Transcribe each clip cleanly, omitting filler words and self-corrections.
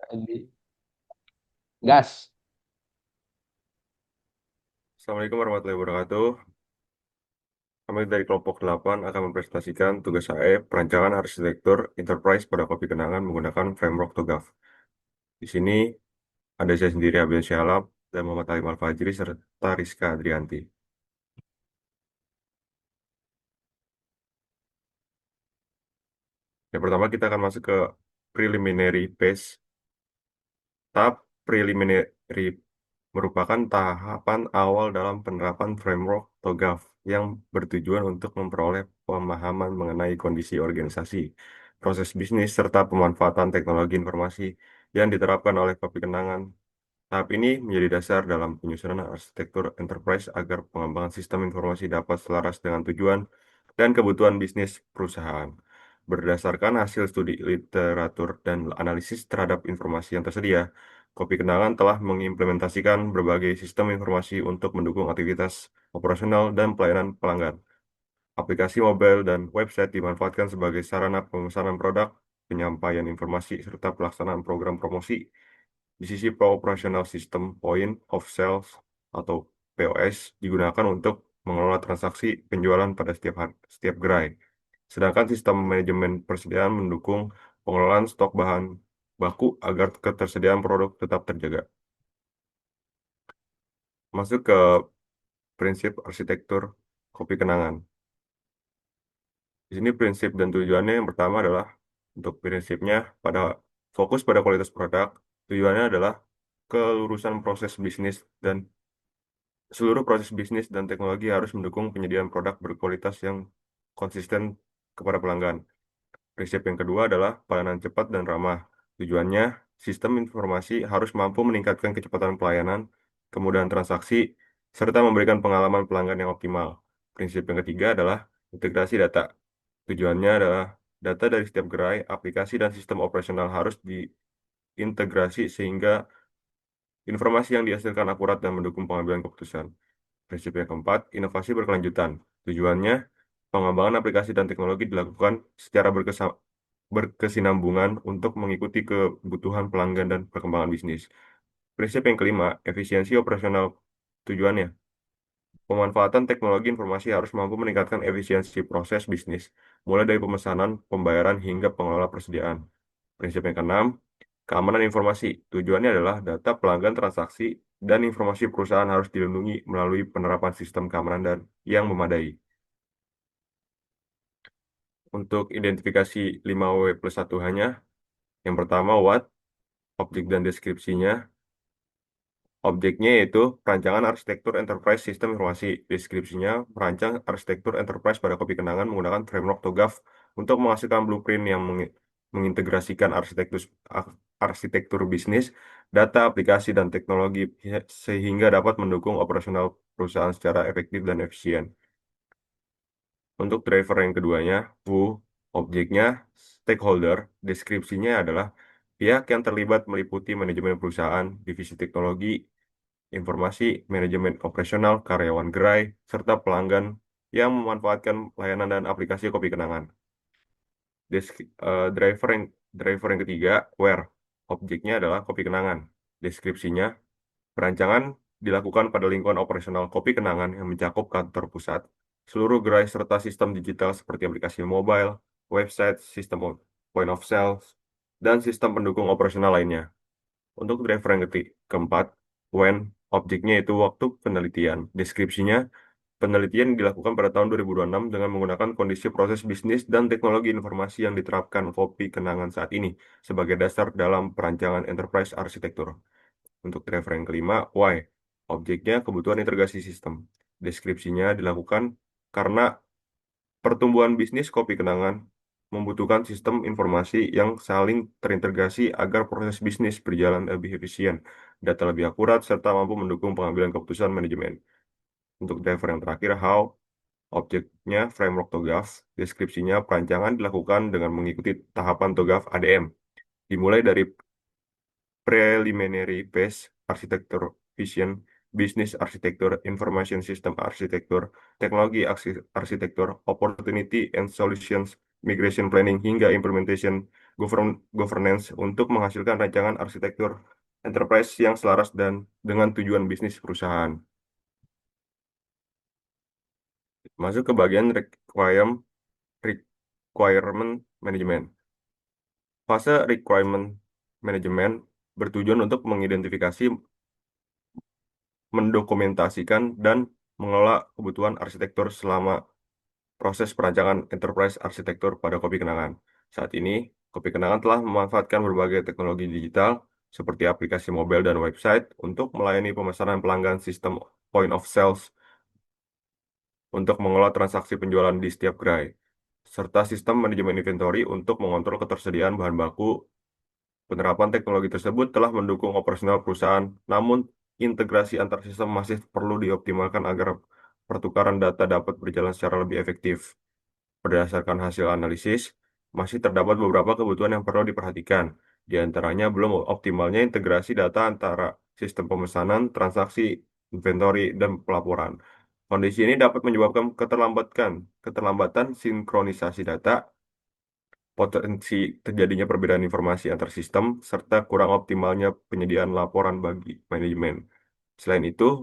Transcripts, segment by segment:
Di gas. Assalamualaikum warahmatullahi wabarakatuh. Kami dari kelompok 8 akan mempresentasikan tugas saya perancangan arsitektur enterprise pada kopi kenangan menggunakan framework TOGAF. Di sini ada saya sendiri Abiel Syalab dan Muhammad Alim Al-Fajri serta Rizka Adrianti. Yang pertama kita akan masuk ke preliminary phase. Tahap preliminary merupakan tahapan awal dalam penerapan framework TOGAF yang bertujuan untuk memperoleh pemahaman mengenai kondisi organisasi, proses bisnis, serta pemanfaatan teknologi informasi yang diterapkan oleh kopi kenangan. Tahap ini menjadi dasar dalam penyusunan arsitektur enterprise agar pengembangan sistem informasi dapat selaras dengan tujuan dan kebutuhan bisnis perusahaan. Berdasarkan hasil studi literatur dan analisis terhadap informasi yang tersedia, Kopi Kenangan telah mengimplementasikan berbagai sistem informasi untuk mendukung aktivitas operasional dan pelayanan pelanggan. Aplikasi mobile dan website dimanfaatkan sebagai sarana pemesanan produk, penyampaian informasi, serta pelaksanaan program promosi. Di sisi operasional sistem point of sales atau POS digunakan untuk mengelola transaksi penjualan pada setiap gerai. Sedangkan sistem manajemen persediaan mendukung pengelolaan stok bahan baku agar ketersediaan produk tetap terjaga. Masuk ke prinsip arsitektur kopi kenangan. Di sini prinsip dan tujuannya yang pertama adalah untuk prinsipnya pada fokus pada kualitas produk. Tujuannya adalah kelurusan proses bisnis dan seluruh proses bisnis dan teknologi harus mendukung penyediaan produk berkualitas yang konsisten kepada pelanggan. Prinsip yang kedua adalah pelayanan cepat dan ramah. Tujuannya, sistem informasi harus mampu meningkatkan kecepatan pelayanan, kemudahan transaksi, serta memberikan pengalaman pelanggan yang optimal. Prinsip yang ketiga adalah integrasi data. Tujuannya adalah data dari setiap gerai, aplikasi, dan sistem operasional harus diintegrasi sehingga informasi yang dihasilkan akurat dan mendukung pengambilan keputusan. Prinsip yang keempat, inovasi berkelanjutan. Tujuannya, pengembangan aplikasi dan teknologi dilakukan secara berkesinambungan untuk mengikuti kebutuhan pelanggan dan perkembangan bisnis. Prinsip yang kelima, efisiensi operasional. Tujuannya, pemanfaatan teknologi informasi harus mampu meningkatkan efisiensi proses bisnis, mulai dari pemesanan, pembayaran, hingga pengelola persediaan. Prinsip yang keenam, keamanan informasi. Tujuannya adalah data pelanggan transaksi dan informasi perusahaan harus dilindungi melalui penerapan sistem keamanan dan yang memadai. Untuk identifikasi 5W plus 1 hanya, yang pertama what, objek dan deskripsinya. Objeknya yaitu perancangan arsitektur enterprise sistem informasi. Deskripsinya, merancang arsitektur enterprise pada kopi kenangan menggunakan framework TOGAF untuk menghasilkan blueprint yang mengintegrasikan arsitektur bisnis, data, aplikasi, dan teknologi sehingga dapat mendukung operasional perusahaan secara efektif dan efisien. Untuk driver yang keduanya, who, objeknya, stakeholder, deskripsinya adalah pihak yang terlibat meliputi manajemen perusahaan, divisi teknologi, informasi, manajemen operasional, karyawan gerai, serta pelanggan yang memanfaatkan layanan dan aplikasi kopi kenangan. Driver yang ketiga, where. Objeknya adalah kopi kenangan. Deskripsinya, perancangan dilakukan pada lingkungan operasional kopi kenangan yang mencakup kantor pusat, seluruh gerai serta sistem digital seperti aplikasi mobile, website, sistem point of sales, dan sistem pendukung operasional lainnya. Untuk driver yang keempat, when, objeknya itu waktu penelitian. Deskripsinya, penelitian dilakukan pada tahun 2026 dengan menggunakan kondisi proses bisnis dan teknologi informasi yang diterapkan kopi kenangan saat ini sebagai dasar dalam perancangan enterprise arsitektur. Untuk driver yang kelima, why, objeknya kebutuhan integrasi sistem. Deskripsinya dilakukan karena pertumbuhan bisnis kopi kenangan membutuhkan sistem informasi yang saling terintegrasi agar proses bisnis berjalan lebih efisien, data lebih akurat, serta mampu mendukung pengambilan keputusan manajemen. Untuk driver yang terakhir, how, objeknya framework TOGAF, deskripsinya perancangan dilakukan dengan mengikuti tahapan TOGAF ADM, dimulai dari preliminary phase, arsitektur vision, business arsitektur, information system arsitektur, teknologi arsitektur, opportunity and solutions, migration planning, hingga implementation governance untuk menghasilkan rancangan arsitektur enterprise yang selaras dan dengan tujuan bisnis perusahaan. Masuk ke bagian requirement management. Fase requirement management bertujuan untuk mengidentifikasi, mendokumentasikan, dan mengelola kebutuhan arsitektur selama proses perancangan enterprise arsitektur pada kopi kenangan. Saat ini, kopi kenangan telah memanfaatkan berbagai teknologi digital seperti aplikasi mobile dan website untuk melayani pemesanan pelanggan sistem point of sales untuk mengelola transaksi penjualan di setiap gerai, serta sistem manajemen inventory untuk mengontrol ketersediaan bahan baku. Penerapan teknologi tersebut telah mendukung operasional perusahaan, namun integrasi antar sistem masih perlu dioptimalkan agar pertukaran data dapat berjalan secara lebih efektif. Berdasarkan hasil analisis, masih terdapat beberapa kebutuhan yang perlu diperhatikan. Di antaranya belum optimalnya integrasi data antara sistem pemesanan, transaksi, inventory, dan pelaporan. Kondisi ini dapat menyebabkan keterlambatan sinkronisasi data, potensi terjadinya perbedaan informasi antar sistem, serta kurang optimalnya penyediaan laporan bagi manajemen. Selain itu,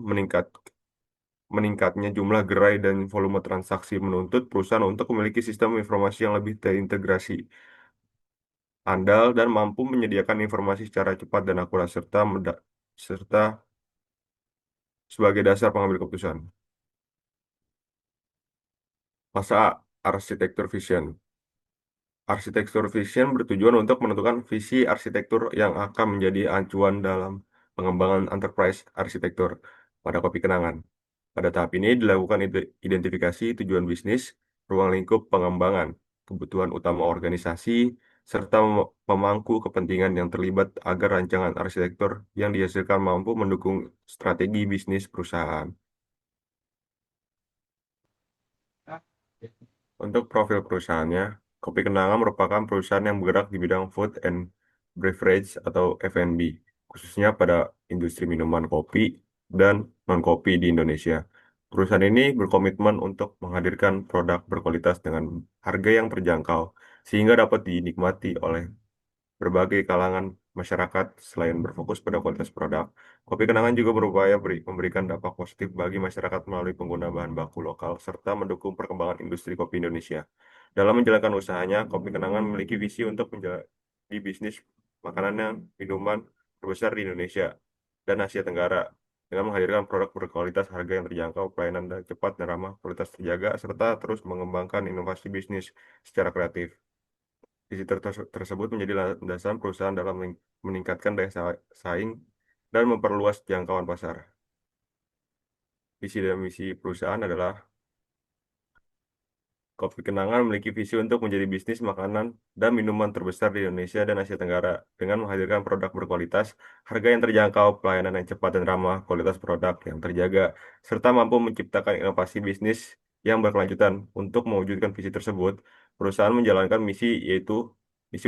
meningkatnya jumlah gerai dan volume transaksi menuntut perusahaan untuk memiliki sistem informasi yang lebih terintegrasi, andal, dan mampu menyediakan informasi secara cepat dan akurat serta sebagai dasar pengambil keputusan. Fase A, arsitektur vision. Arsitektur vision bertujuan untuk menentukan visi arsitektur yang akan menjadi acuan dalam pengembangan enterprise arsitektur pada kopi kenangan. Pada tahap ini dilakukan identifikasi tujuan bisnis, ruang lingkup pengembangan, kebutuhan utama organisasi, serta pemangku kepentingan yang terlibat agar rancangan arsitektur yang dihasilkan mampu mendukung strategi bisnis perusahaan. Untuk profil perusahaannya, Kopi Kenangan merupakan perusahaan yang bergerak di bidang food and beverage atau F&B, khususnya pada industri minuman kopi dan non-kopi di Indonesia. Perusahaan ini berkomitmen untuk menghadirkan produk berkualitas dengan harga yang terjangkau, sehingga dapat dinikmati oleh berbagai kalangan masyarakat. Selain berfokus pada kualitas produk, Kopi Kenangan juga berupaya memberikan dampak positif bagi masyarakat melalui penggunaan bahan baku lokal serta mendukung perkembangan industri kopi Indonesia. Dalam menjalankan usahanya, Kopi Kenangan memiliki visi untuk menjadi bisnis makanan dan minuman terbesar di Indonesia dan Asia Tenggara dengan menghadirkan produk berkualitas, harga yang terjangkau, pelayanan dan cepat dan ramah, kualitas terjaga, serta terus mengembangkan inovasi bisnis secara kreatif. Visi tersebut menjadi landasan perusahaan dalam meningkatkan daya saing dan memperluas jangkauan pasar. Visi dan misi perusahaan adalah Kopi Kenangan memiliki visi untuk menjadi bisnis makanan dan minuman terbesar di Indonesia dan Asia Tenggara dengan menghadirkan produk berkualitas, harga yang terjangkau, pelayanan yang cepat dan ramah, kualitas produk yang terjaga, serta mampu menciptakan inovasi bisnis yang berkelanjutan. Untuk mewujudkan visi tersebut, perusahaan menjalankan misi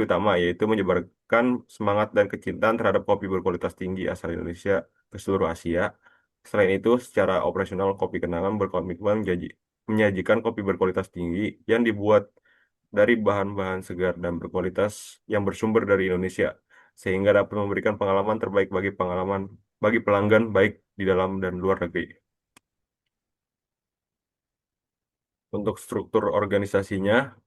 utama yaitu menyebarkan semangat dan kecintaan terhadap kopi berkualitas tinggi asal Indonesia ke seluruh Asia. Selain itu, secara operasional Kopi Kenangan berkomitmen menyajikan kopi berkualitas tinggi yang dibuat dari bahan-bahan segar dan berkualitas yang bersumber dari Indonesia, sehingga dapat memberikan pengalaman terbaik bagi pelanggan baik di dalam dan luar negeri. Untuk struktur organisasinya,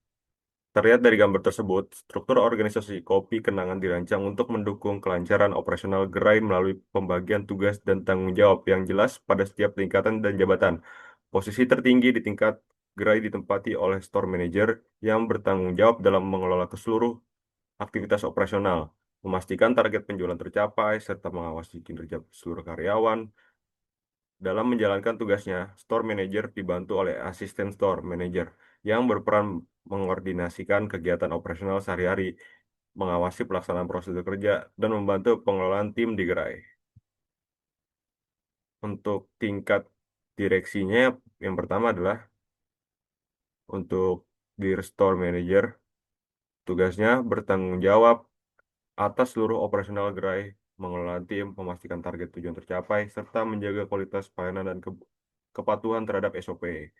terlihat dari gambar tersebut, struktur organisasi Kopi Kenangan dirancang untuk mendukung kelancaran operasional gerai melalui pembagian tugas dan tanggung jawab yang jelas pada setiap tingkatan dan jabatan. Posisi tertinggi di tingkat gerai ditempati oleh store manager yang bertanggung jawab dalam mengelola keseluruh aktivitas operasional, memastikan target penjualan tercapai, serta mengawasi kinerja seluruh karyawan. Dalam menjalankan tugasnya, store manager dibantu oleh asisten store manager yang berperan mengordinasikan kegiatan operasional sehari-hari, mengawasi pelaksanaan prosedur kerja, dan membantu pengelolaan tim di gerai. Untuk tingkat direksinya, yang pertama adalah untuk di store manager, tugasnya bertanggung jawab atas seluruh operasional gerai, mengelola tim, memastikan target tujuan tercapai, serta menjaga kualitas pelayanan dan kepatuhan terhadap SOP.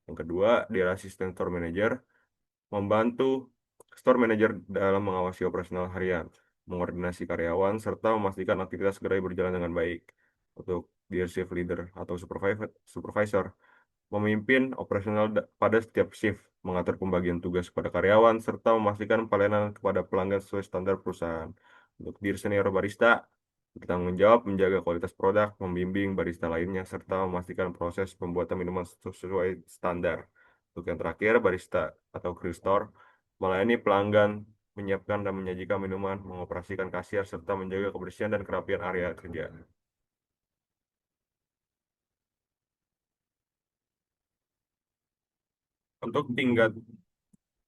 Yang kedua, di asisten store manager, membantu store manager dalam mengawasi operasional harian, mengkoordinasi karyawan, serta memastikan aktivitas gerai berjalan dengan baik. Untuk dear shift leader atau supervisor, memimpin operasional pada setiap shift, mengatur pembagian tugas kepada karyawan, serta memastikan pelayanan kepada pelanggan sesuai standar perusahaan. Untuk diri senior barista, bertanggung jawab menjaga kualitas produk, membimbing barista lainnya, serta memastikan proses pembuatan minuman sesuai standar. Untuk yang terakhir, barista atau crew store, melayani pelanggan, menyiapkan dan menyajikan minuman, mengoperasikan kasir, serta menjaga kebersihan dan kerapian area kerja. Untuk tingkat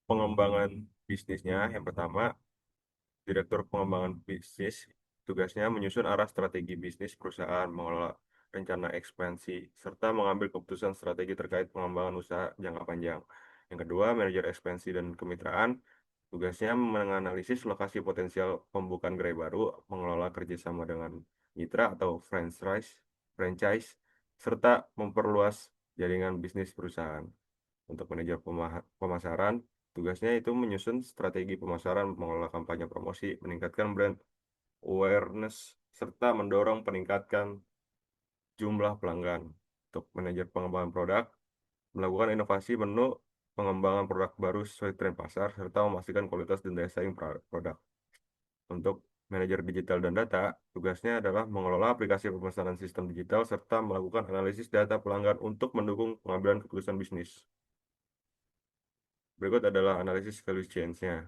pengembangan bisnisnya, yang pertama, Direktur Pengembangan Bisnis tugasnya menyusun arah strategi bisnis perusahaan, mengelola rencana ekspansi, serta mengambil keputusan strategi terkait pengembangan usaha jangka panjang. Yang kedua, manajer ekspansi dan kemitraan tugasnya menganalisis lokasi potensial pembukaan gerai baru, mengelola kerjasama dengan mitra atau franchise, serta memperluas jaringan bisnis perusahaan. Untuk manajer pemasaran, tugasnya itu menyusun strategi pemasaran, mengelola kampanye promosi, meningkatkan brand awareness, serta mendorong peningkatan jumlah pelanggan. Untuk manajer pengembangan produk, melakukan inovasi menu, pengembangan produk baru sesuai tren pasar, serta memastikan kualitas dan daya saing produk. Untuk manajer digital dan data, tugasnya adalah mengelola aplikasi pemesanan sistem digital, serta melakukan analisis data pelanggan untuk mendukung pengambilan keputusan bisnis. Berikut adalah analisis value chain-nya.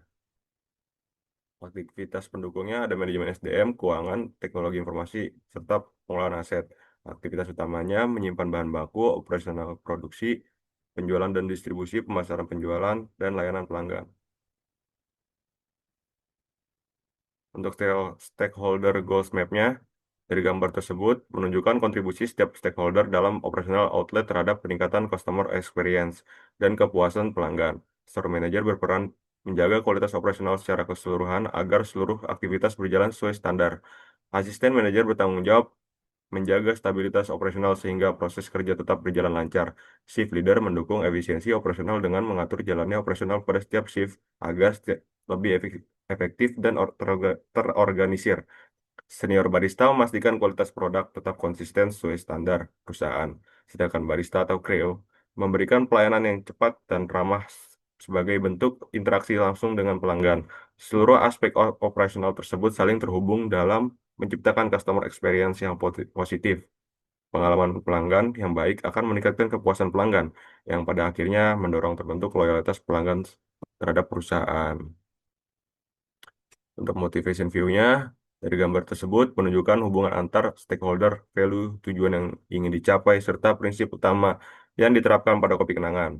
Aktivitas pendukungnya ada manajemen SDM, keuangan, teknologi informasi, serta pengelolaan aset. Aktivitas utamanya menyimpan bahan baku, operasional produksi, penjualan dan distribusi, pemasaran penjualan, dan layanan pelanggan. Untuk stakeholder goals map-nya, dari gambar tersebut menunjukkan kontribusi setiap stakeholder dalam operasional outlet terhadap peningkatan customer experience dan kepuasan pelanggan. Store manager berperan menjaga kualitas operasional secara keseluruhan agar seluruh aktivitas berjalan sesuai standar. Asisten manajer bertanggung jawab menjaga stabilitas operasional sehingga proses kerja tetap berjalan lancar. Shift leader mendukung efisiensi operasional dengan mengatur jalannya operasional pada setiap shift agar lebih efektif dan terorganisir. Senior barista memastikan kualitas produk tetap konsisten sesuai standar perusahaan. Sedangkan barista atau kreo memberikan pelayanan yang cepat dan ramah sebagai bentuk interaksi langsung dengan pelanggan. Seluruh aspek operasional tersebut saling terhubung dalam menciptakan customer experience yang positif. Pengalaman pelanggan yang baik akan meningkatkan kepuasan pelanggan, yang pada akhirnya mendorong terbentuk loyalitas pelanggan terhadap perusahaan. Untuk motivation view-nya, dari gambar tersebut menunjukkan hubungan antar stakeholder, value, tujuan yang ingin dicapai, serta prinsip utama yang diterapkan pada kopi kenangan.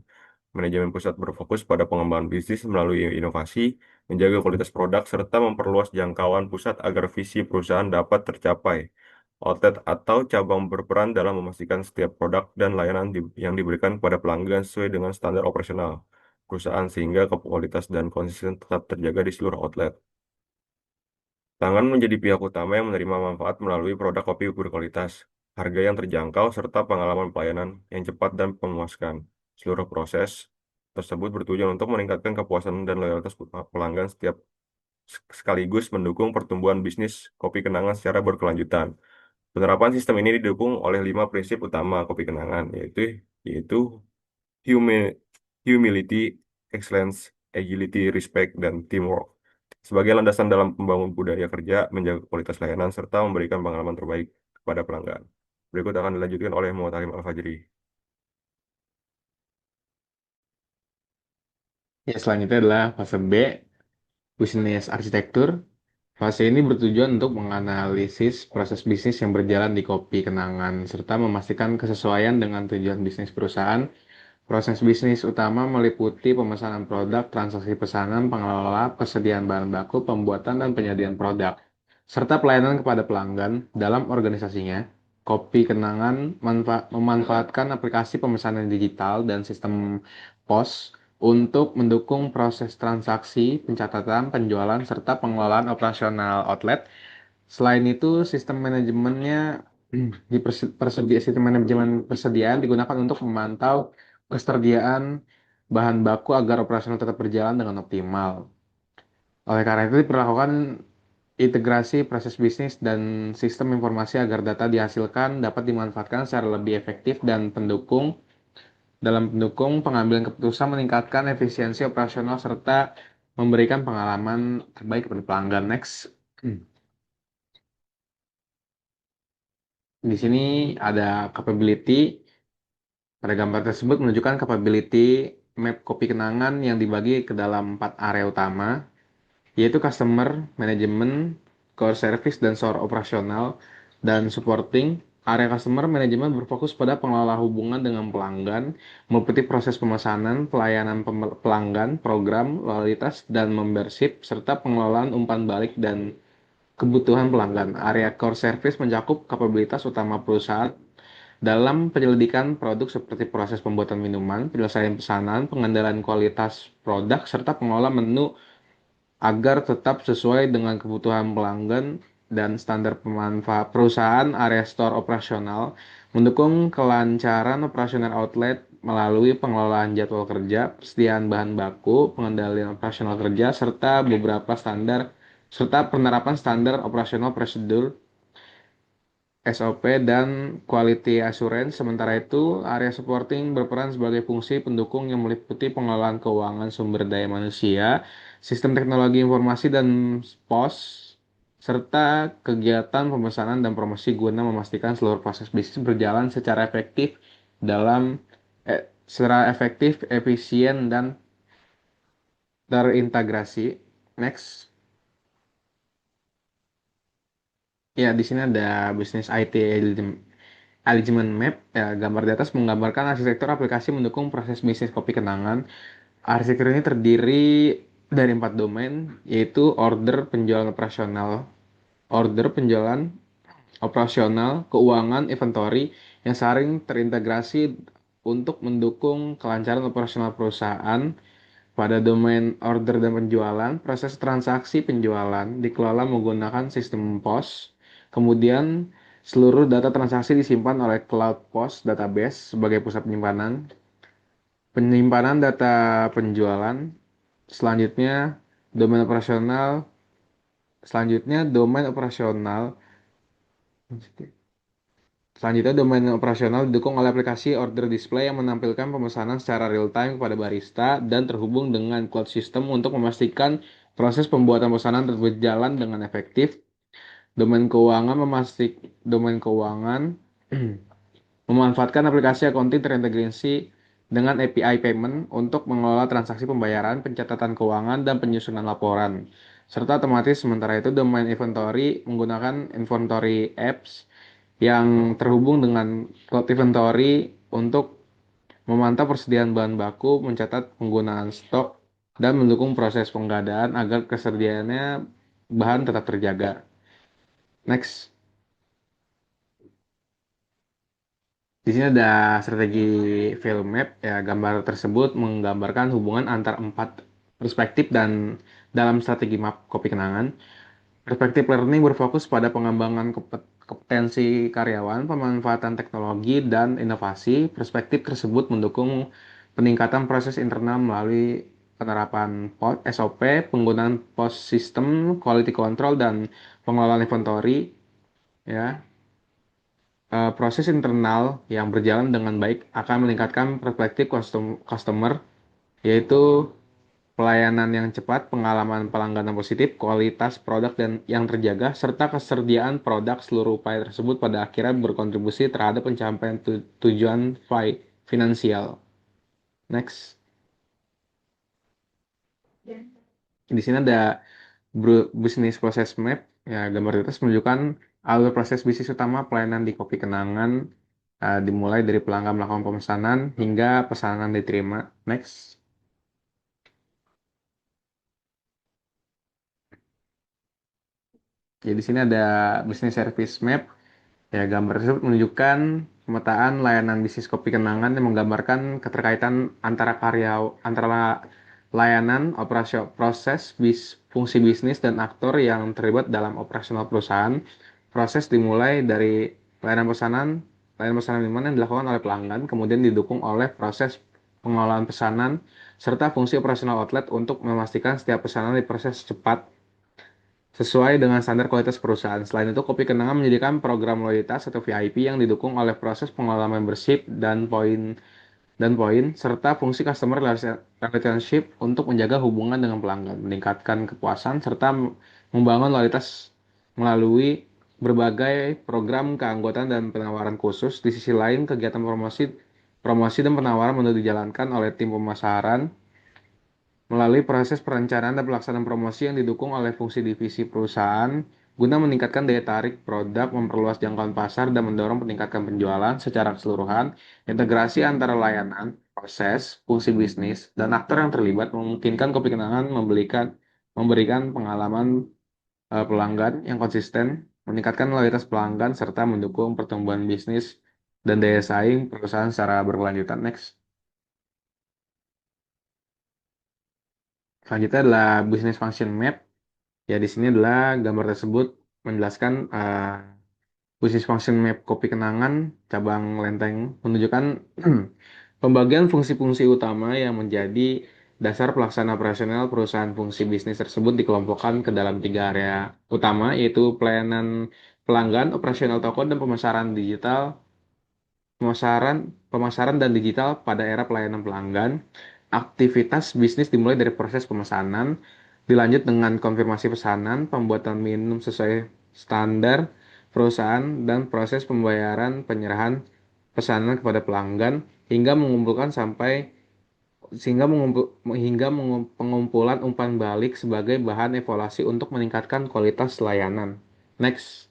Manajemen pusat berfokus pada pengembangan bisnis melalui inovasi, menjaga kualitas produk, serta memperluas jangkauan pusat agar visi perusahaan dapat tercapai. Outlet atau cabang berperan dalam memastikan setiap produk dan layanan yang diberikan kepada pelanggan sesuai dengan standar operasional perusahaan sehingga kualitas dan konsisten tetap terjaga di seluruh outlet. Tangan menjadi pihak utama yang menerima manfaat melalui produk kopi berkualitas, harga yang terjangkau, serta pengalaman pelayanan yang cepat dan memuaskan. Seluruh proses tersebut bertujuan untuk meningkatkan kepuasan dan loyalitas pelanggan sekaligus mendukung pertumbuhan bisnis kopi kenangan secara berkelanjutan. Penerapan sistem ini didukung oleh 5 prinsip utama kopi kenangan, yaitu humi- humility, excellence, agility, respect, dan teamwork. Sebagai landasan dalam membangun budaya kerja, menjaga kualitas layanan, serta memberikan pengalaman terbaik kepada pelanggan. Berikut akan dilanjutkan oleh Muhammad Halim Al-Fajri. Ya, selanjutnya adalah fase B, bisnis arsitektur. Fase ini bertujuan untuk menganalisis proses bisnis yang berjalan di kopi kenangan, serta memastikan kesesuaian dengan tujuan bisnis perusahaan. Proses bisnis utama meliputi pemesanan produk, transaksi pesanan, pengelola, persediaan bahan baku, pembuatan dan penyajian produk, serta pelayanan kepada pelanggan dalam organisasinya. Kopi Kenangan memanfaatkan aplikasi pemesanan digital dan sistem POS untuk mendukung proses transaksi, pencatatan, penjualan, serta pengelolaan operasional outlet. Selain itu, sistem manajemennya sistem manajemen persediaan digunakan untuk memantau ketersediaan bahan baku agar operasional tetap berjalan dengan optimal. Oleh karena itu diperlakukan integrasi proses bisnis dan sistem informasi agar data dihasilkan dapat dimanfaatkan secara lebih efektif dan pendukung pengambilan keputusan, meningkatkan efisiensi operasional serta memberikan pengalaman terbaik kepada pelanggan. Next. Di sini ada capability. Pada gambar tersebut menunjukkan capability map kopi kenangan yang dibagi ke dalam 4 area utama, yaitu customer, management, core service, dan core operasional, dan supporting. Area customer management berfokus pada pengelola hubungan dengan pelanggan, meliputi proses pemesanan, pelayanan pelanggan, program, loyalitas, dan membership, serta pengelolaan umpan balik dan kebutuhan pelanggan. Area core service mencakup kapabilitas utama perusahaan dalam penyelidikan produk seperti proses pembuatan minuman, penyelesaian pesanan, pengendalian kualitas produk, serta pengelola menu agar tetap sesuai dengan kebutuhan pelanggan dan standar pemanfaat perusahaan. Area store operasional mendukung kelancaran operasional outlet melalui pengelolaan jadwal kerja, persediaan bahan baku, pengendalian operasional kerja, serta penerapan standar operasional prosedur SOP dan quality assurance. Sementara itu, area supporting berperan sebagai fungsi pendukung yang meliputi pengelolaan keuangan sumber daya manusia, sistem teknologi informasi dan POS, serta kegiatan pemesanan dan promosi guna memastikan seluruh proses bisnis berjalan secara efektif, efisien, dan terintegrasi. Next. Ya, di sini ada bisnis IT Alignment Map. Ya, gambar di atas menggambarkan arsitektur aplikasi mendukung proses bisnis kopi kenangan. Arsitektur ini terdiri dari 4 domain, yaitu order penjualan operasional, keuangan, inventory, yang saling terintegrasi untuk mendukung kelancaran operasional perusahaan. Pada domain order dan penjualan, proses transaksi penjualan dikelola menggunakan sistem POS. Kemudian, seluruh data transaksi disimpan oleh Cloud POS Database sebagai pusat penyimpanan. Penyimpanan data penjualan, selanjutnya domain operasional, domain operasional, didukung oleh aplikasi order display yang menampilkan pemesanan secara real time kepada barista dan terhubung dengan cloud system untuk memastikan proses pembuatan pesanan berjalan dengan efektif. Domain keuangan domain keuangan memanfaatkan aplikasi accounting terintegrasi dengan API payment untuk mengelola transaksi pembayaran, pencatatan keuangan, dan penyusunan laporan. Serta otomatis sementara itu domain inventory menggunakan inventory apps yang terhubung dengan cloud inventory untuk memantau persediaan bahan baku, mencatat penggunaan stok, dan mendukung proses pengadaan agar kesediaannya bahan tetap terjaga. Next. Di sini ada strategi value map. Ya, gambar tersebut menggambarkan hubungan antar 4 perspektif dan dalam strategi map kopi kenangan. Perspektif learning berfokus pada pengembangan kompetensi karyawan, pemanfaatan teknologi, dan inovasi. Perspektif tersebut mendukung peningkatan proses internal melalui penerapan SOP, penggunaan post system, quality control, dan pengelolaan inventory. Ya, proses internal yang berjalan dengan baik akan meningkatkan perspektif customer, yaitu pelayanan yang cepat, pengalaman pelanggan yang positif, kualitas produk dan yang terjaga, serta kesediaan produk. Seluruh upaya tersebut pada akhirnya berkontribusi terhadap pencapaian tujuan finansial. Next. Di sini ada bisnis proses map. Ya, gambar di atas menunjukkan alur proses bisnis utama pelayanan di Kopi Kenangan, dimulai dari pelanggan melakukan pemesanan hingga pesanan diterima. Next. Ya, di sini ada bisnis service map. Ya, gambar tersebut menunjukkan pemetaan layanan bisnis Kopi Kenangan yang menggambarkan keterkaitan antara layanan, fungsi bisnis dan aktor yang terlibat dalam operasional perusahaan. Proses dimulai dari layanan pesanan, layanan pesanan minuman yang dilakukan oleh pelanggan, kemudian didukung oleh proses pengelolaan pesanan serta fungsi operasional outlet untuk memastikan setiap pesanan diproses cepat sesuai dengan standar kualitas perusahaan. Selain itu, Kopi Kenangan menyediakan program loyalitas atau VIP yang didukung oleh proses pengelolaan membership dan poin serta fungsi customer relationship untuk menjaga hubungan dengan pelanggan, meningkatkan kepuasan serta membangun loyalitas melalui berbagai program keanggotaan dan penawaran khusus. Di sisi lain, kegiatan promosi promosi dan penawaran menurut dijalankan oleh tim pemasaran melalui proses perencanaan dan pelaksanaan promosi yang didukung oleh fungsi divisi perusahaan guna meningkatkan daya tarik produk, memperluas jangkauan pasar, dan mendorong peningkatan penjualan secara keseluruhan. Integrasi antara layanan, proses, fungsi bisnis, dan aktor yang terlibat memungkinkan Kopi Kenangan memberikan pengalaman pelanggan yang konsisten, meningkatkan loyalitas pelanggan, serta mendukung pertumbuhan bisnis dan daya saing perusahaan secara berkelanjutan. Next. Selanjutnya adalah Business Function Map. Ya, di sini adalah gambar tersebut menjelaskan Business Function Map Kopi Kenangan cabang Lenteng menunjukkan pembagian fungsi-fungsi utama yang menjadi dasar pelaksana operasional perusahaan. Fungsi bisnis tersebut dikelompokkan ke dalam tiga area utama, yaitu pelayanan pelanggan, operasional toko, dan pemasaran, pemasaran dan digital. Pada era pelayanan pelanggan, aktivitas bisnis dimulai dari proses pemesanan, dilanjut dengan konfirmasi pesanan, pembuatan minum sesuai standar perusahaan, dan proses pembayaran penyerahan pesanan kepada pelanggan hingga mengumpulkan sampai sehingga mengumpul, hingga pengumpulan umpan balik sebagai bahan evaluasi untuk meningkatkan kualitas layanan. Next.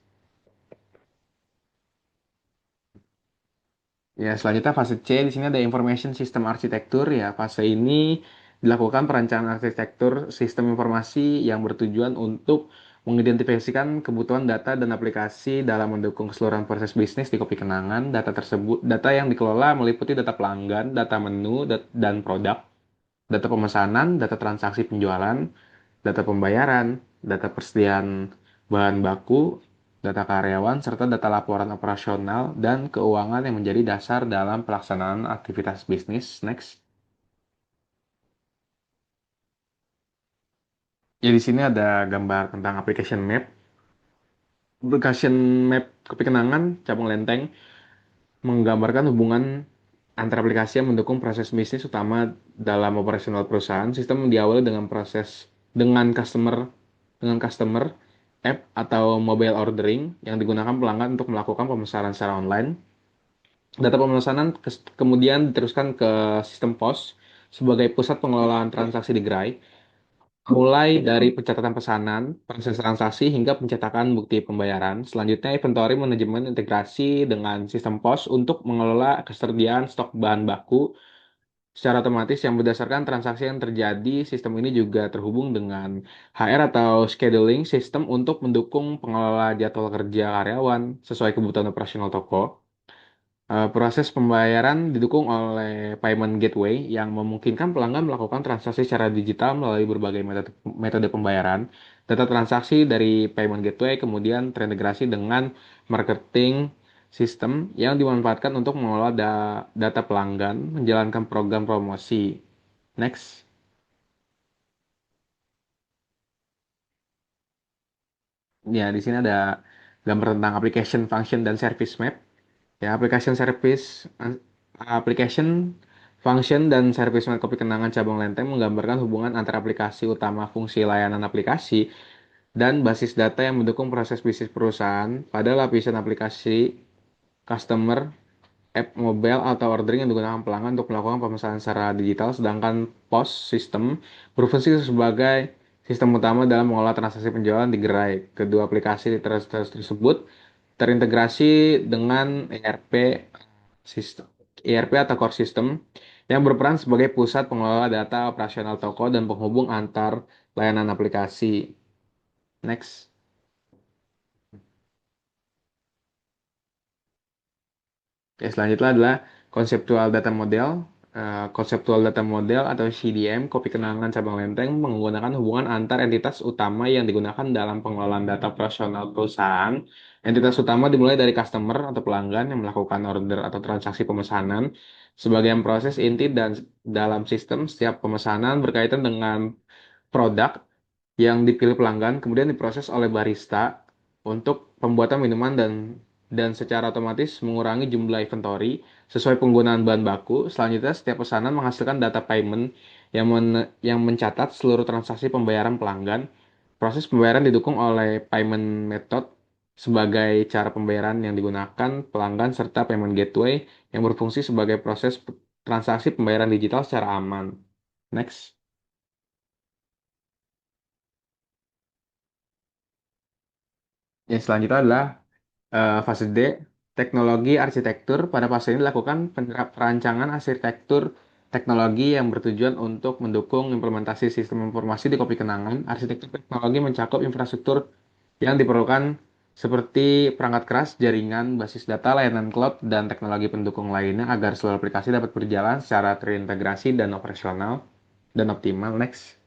Ya, selanjutnya fase C, di sini ada Information System Architecture. Ya, fase ini dilakukan perencanaan arsitektur sistem informasi yang bertujuan untuk mengidentifikasikan kebutuhan data dan aplikasi dalam mendukung keseluruhan proses bisnis di Kopi Kenangan. Data yang dikelola meliputi data pelanggan, data menu, dan produk, data pemesanan, data transaksi penjualan, data pembayaran, data persediaan bahan baku, data karyawan, serta data laporan operasional dan keuangan yang menjadi dasar dalam pelaksanaan aktivitas bisnis. Next. Ya, di sini ada gambar tentang application map. Application map Kopi Kenangan, cabang Lenteng, menggambarkan hubungan antar aplikasi yang mendukung proses bisnis utama dalam operasional perusahaan. Sistem diawali dengan customer app atau mobile ordering yang digunakan pelanggan untuk melakukan pemesanan secara online. Data pemesanan kemudian diteruskan ke sistem POS sebagai pusat pengelolaan transaksi di gerai, mulai dari pencatatan pesanan, proses transaksi, hingga pencetakan bukti pembayaran. Selanjutnya, inventory manajemen integrasi dengan sistem POS untuk mengelola ketersediaan stok bahan baku secara otomatis yang berdasarkan transaksi yang terjadi. Sistem ini juga terhubung dengan HR atau scheduling system untuk mendukung pengelola jadwal kerja karyawan sesuai kebutuhan operasional toko. Proses pembayaran didukung oleh payment gateway yang memungkinkan pelanggan melakukan transaksi secara digital melalui berbagai metode pembayaran. Data transaksi dari payment gateway kemudian terintegrasi dengan marketing system yang dimanfaatkan untuk mengelola data pelanggan, menjalankan program promosi. Next. Ya, di sini ada gambar tentang application function dan service map. Ya, application function dan service map Kopi Kenangan cabang Lenteng menggambarkan hubungan antara aplikasi utama, fungsi layanan aplikasi, dan basis data yang mendukung proses bisnis perusahaan. Pada lapisan aplikasi, customer, app mobile atau ordering yang digunakan pelanggan untuk melakukan pemesanan secara digital, sedangkan POS sistem berfungsi sebagai sistem utama dalam mengolah transaksi penjualan di gerai. Kedua aplikasi tersebut terintegrasi dengan sistem ERP atau core system yang berperan sebagai pusat pengelola data operasional toko dan penghubung antar layanan aplikasi. Next. Oke, selanjutnya adalah konseptual data model. Konseptual Data Model atau CDM, kopi kenangan cabang lenteng menggunakan hubungan antar entitas utama yang digunakan dalam pengelolaan data operasional perusahaan. Entitas utama dimulai dari customer atau pelanggan yang melakukan order atau transaksi pemesanan. Sebagian proses inti dan dalam sistem setiap pemesanan berkaitan dengan produk yang dipilih pelanggan kemudian diproses oleh barista untuk pembuatan minuman dan secara otomatis mengurangi jumlah inventory sesuai penggunaan bahan baku. Selanjutnya, setiap pesanan menghasilkan data payment yang mencatat seluruh transaksi pembayaran pelanggan. Proses pembayaran didukung oleh payment method sebagai cara pembayaran yang digunakan pelanggan serta payment gateway yang berfungsi sebagai proses transaksi pembayaran digital secara aman. Next. Yang selanjutnya adalah fase D, teknologi arsitektur. Pada fase ini dilakukan perancangan arsitektur teknologi yang bertujuan untuk mendukung implementasi sistem informasi di kopi kenangan. Arsitektur teknologi mencakup infrastruktur yang diperlukan seperti perangkat keras, jaringan, basis data, layanan cloud, dan teknologi pendukung lainnya agar seluruh aplikasi dapat berjalan secara terintegrasi dan operasional dan optimal. Next.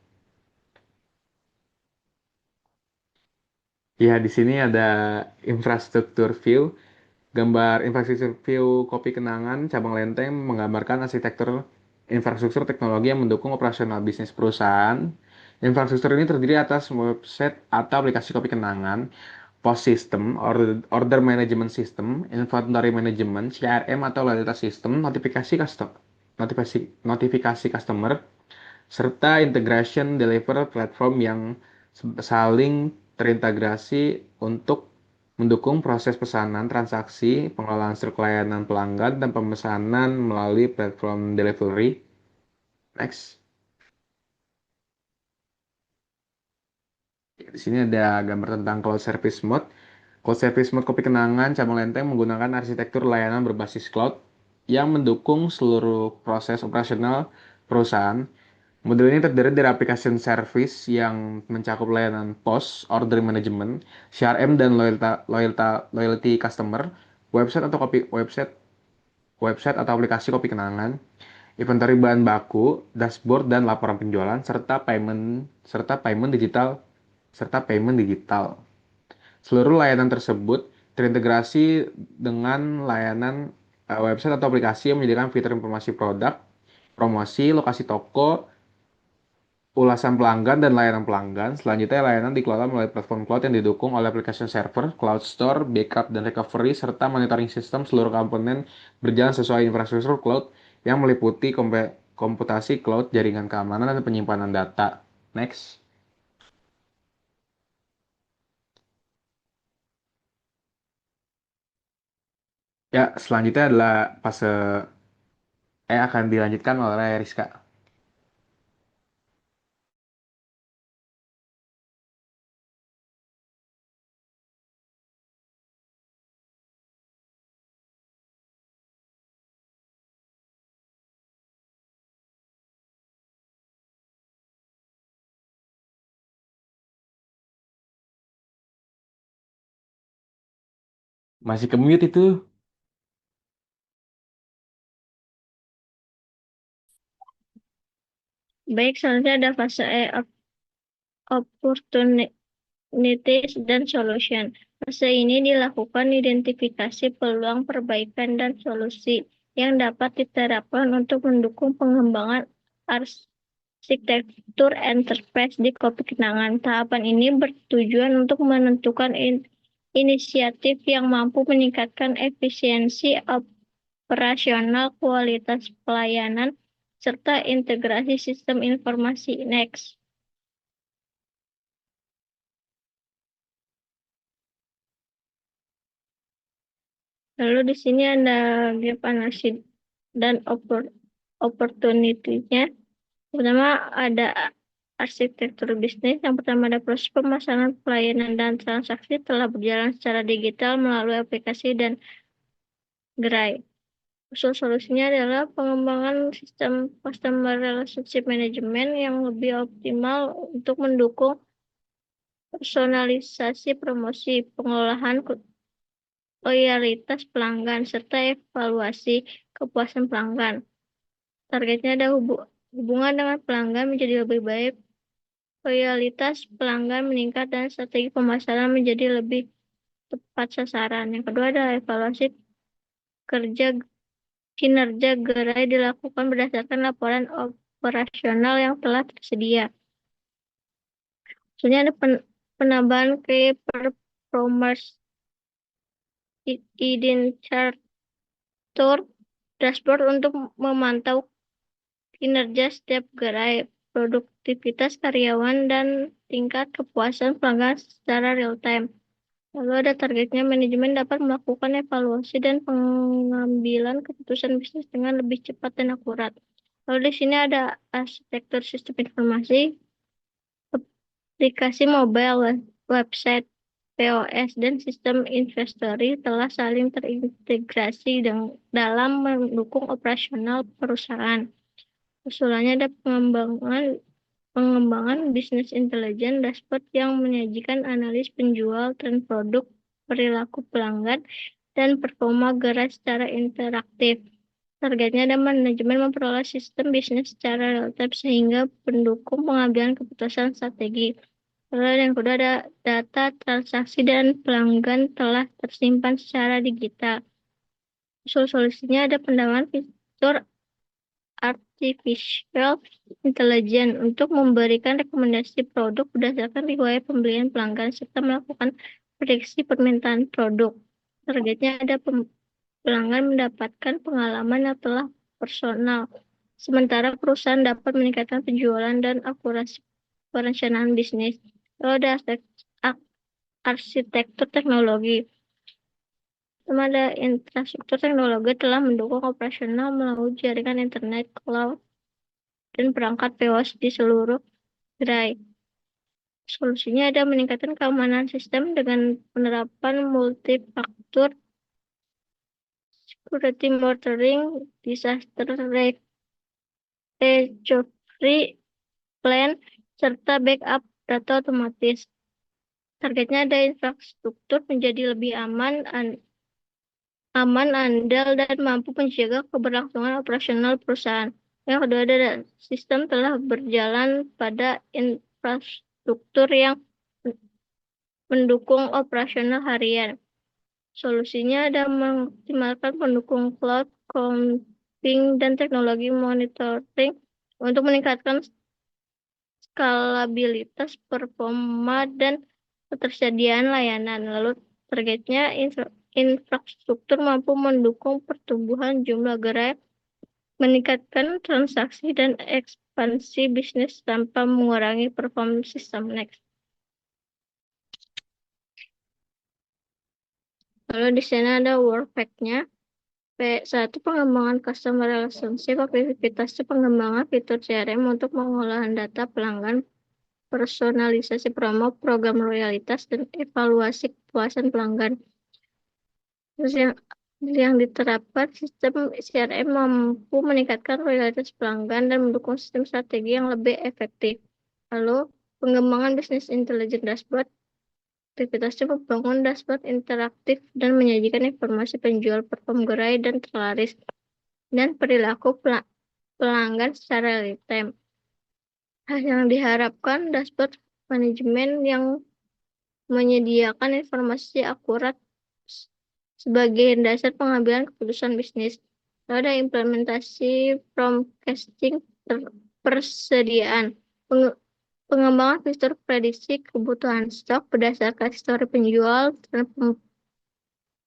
Ya, di sini ada infrastruktur view. Gambar infrastruktur view kopi kenangan cabang lenteng menggambarkan arsitektur infrastruktur teknologi yang mendukung operasional bisnis perusahaan. Infrastruktur ini terdiri atas website atau aplikasi kopi kenangan, POS system, order management system, inventory management, CRM atau loyalty system, notifikasi customer, serta integration deliver platform yang saling terintegrasi untuk mendukung proses pesanan, transaksi, pengelolaan stok layanan pelanggan, dan pemesanan melalui platform delivery. Next. Di sini ada gambar tentang cloud service mode. Cloud service mode kopi kenangan cabang lenteng menggunakan arsitektur layanan berbasis cloud yang mendukung seluruh proses operasional perusahaan. Model ini terdiri dari application service yang mencakup layanan POS, order management, CRM dan loyalty customer, website atau kopi website website atau aplikasi kopi kenangan, inventory bahan baku, dashboard dan laporan penjualan serta payment digital. Seluruh layanan tersebut terintegrasi dengan layanan website atau aplikasi yang menyediakan fitur informasi produk, promosi, lokasi toko, ulasan pelanggan dan layanan pelanggan. Selanjutnya, layanan dikelola melalui platform cloud yang didukung oleh aplikasi server, cloud store, backup dan recovery, serta monitoring sistem seluruh komponen berjalan sesuai infrastruktur cloud yang meliputi komputasi cloud, jaringan keamanan, dan penyimpanan data. Next. Ya, selanjutnya adalah fase akan dilanjutkan oleh Rizka. Masih ke mute itu. Baik, selanjutnya ada fase E, opportunities dan solution. Fase ini dilakukan identifikasi peluang perbaikan dan solusi yang dapat diterapkan untuk mendukung pengembangan arsitektur enterprise di kopi kenangan. Tahapan ini bertujuan untuk menentukan inisiatif yang mampu meningkatkan efisiensi operasional, kualitas pelayanan, serta integrasi sistem informasi. Next. Lalu di sini ada gap analysis dan opportunity-nya. Pertama ada arsitektur bisnis. Yang pertama ada proses pemasaran, pelayanan, dan transaksi telah berjalan secara digital melalui aplikasi dan gerai. Usul solusinya adalah pengembangan sistem customer relationship management yang lebih optimal untuk mendukung personalisasi promosi, pengelolaan loyalitas pelanggan, serta evaluasi kepuasan pelanggan. targetnya ada hubungan dengan pelanggan menjadi lebih baik, loyalitas pelanggan meningkat, dan strategi pemasaran menjadi lebih tepat sasaran. Yang kedua adalah evaluasi kerja kinerja gerai dilakukan berdasarkan laporan operasional yang telah tersedia. Maksudnya ada penambahan key performance indicator dashboard untuk memantau kinerja setiap gerai, produktivitas karyawan, dan tingkat kepuasan pelanggan secara real time. Lalu ada targetnya, manajemen dapat melakukan evaluasi dan pengambilan keputusan bisnis dengan lebih cepat dan akurat. Lalu di sini ada arsitektur sistem informasi, aplikasi mobile, website, POS, dan sistem inventory telah saling terintegrasi dalam mendukung operasional perusahaan. Usulannya ada pengembangan bisnis intelijen dashboard yang menyajikan analis penjual, tren produk, perilaku pelanggan, dan performa gerai secara interaktif. Targetnya ada manajemen memperoleh sistem bisnis secara real time sehingga mendukung pengambilan keputusan strategi. Lalu yang kedua ada data transaksi dan pelanggan telah tersimpan secara digital. Solusinya ada pengembangan fitur artificial intelligence untuk memberikan rekomendasi produk berdasarkan riwayat pembelian pelanggan serta melakukan prediksi permintaan produk. Targetnya ada pelanggan mendapatkan pengalaman yang telah personal, sementara perusahaan dapat meningkatkan penjualan dan akurasi perencanaan bisnis. Lalu ada arsitektur teknologi. Pertama ada infrastruktur teknologi telah mendukung operasional melalui jaringan internet, cloud, dan perangkat POS di seluruh gerai. Solusinya ada meningkatkan keamanan sistem dengan penerapan multifaktor, security monitoring, disaster recovery plan, serta backup data otomatis. Targetnya ada infrastruktur menjadi lebih aman, andal, dan mampu menjaga keberlangsungan operasional perusahaan. Yang kedua ada sistem telah berjalan pada infrastruktur yang mendukung operasional harian. Solusinya ada mengoptimalkan pendukung cloud computing dan teknologi monitoring untuk meningkatkan skalabilitas, performa, dan ketersediaan layanan. Lalu targetnya infrastruktur mampu mendukung pertumbuhan jumlah gerai, meningkatkan transaksi, dan ekspansi bisnis tanpa mengurangi performa sistem. Next. Lalu di sini ada work fact-nya. P1, pengembangan customer relationship. Aktivitasnya pengembangan fitur CRM untuk pengolahan data pelanggan, personalisasi promo, program loyalitas, dan evaluasi kepuasan pelanggan. Terus yang diterapkan, sistem CRM mampu meningkatkan loyalitas pelanggan dan mendukung sistem strategi yang lebih efektif. Lalu pengembangan bisnis intelligence dashboard. Aktivitasnya membangun dashboard interaktif dan menyajikan informasi penjual, perform gerai, dan terlaris, dan perilaku pelanggan secara real time. Yang diharapkan, dashboard manajemen yang menyediakan informasi akurat sebagai dasar pengambilan keputusan bisnis. Lalu ada implementasi forecasting persediaan. Pengembangan fitur prediksi kebutuhan stok berdasarkan histori penjual,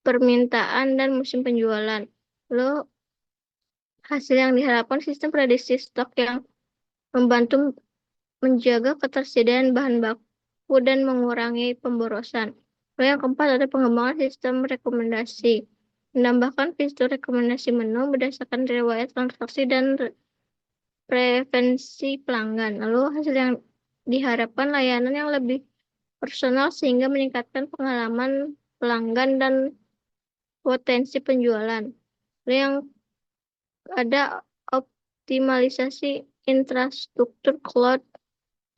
permintaan, dan musim penjualan. Lalu hasil yang diharapkan, sistem prediksi stok yang membantu menjaga ketersediaan bahan baku dan mengurangi pemborosan. Lalu yang keempat ada pengembangan sistem rekomendasi. Menambahkan fitur rekomendasi menu berdasarkan riwayat transaksi dan preferensi pelanggan. Lalu hasil yang diharapkan, layanan yang lebih personal sehingga meningkatkan pengalaman pelanggan dan potensi penjualan. Lalu yang ada optimalisasi infrastruktur cloud.